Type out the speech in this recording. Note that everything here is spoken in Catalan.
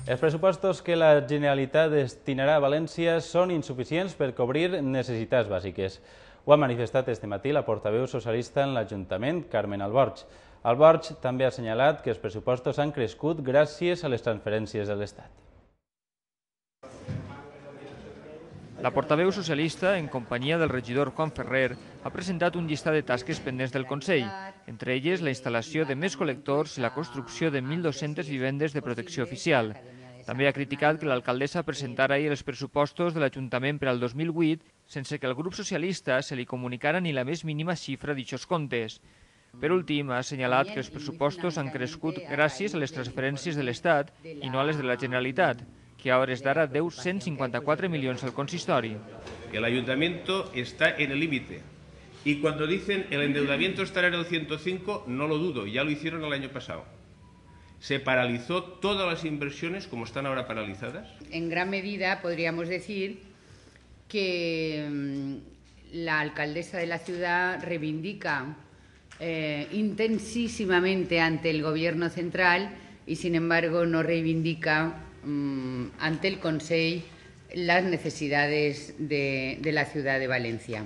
Els pressupostos que la Generalitat destinarà a València són insuficients per cobrir necessitats bàsiques. Ho ha manifestat este matí la portaveu socialista en l'Ajuntament, Carmen Alborch. Alborch també ha assenyalat que els pressupostos han crescut gràcies a les transferències de l'Estat. La portaveu socialista, en companyia del regidor Juan Ferrer, ha presentat un llistat de tasques pendents del Consell, entre elles la instal·lació de més col·lectors i la construcció de 1.200 vivendes de protecció oficial. També ha criticat que l'alcaldessa presentara ahir els pressupostos de l'Ajuntament per al 2008 sense que al grup socialista se li comunicara ni la més mínima xifra d'aixòs comptes. Per últim, ha assenyalat que els pressupostos han crescut gràcies a les transferències de l'Estat i no a les de la Generalitat, que a hores d'ara deu 154 milions al consistori. El ayuntamiento está en el límite y cuando dicen el endeudamiento estará en el 105, no lo dudo, ya lo hicieron el año pasado. Se paralizó todas las inversiones como están ahora paralizadas. En gran medida podríamos decir que la alcaldesa de la ciudad reivindica intensísimamente ante el Gobierno central y sin embargo no reivindica ante el Consell las necesidades de la ciudad de Valencia.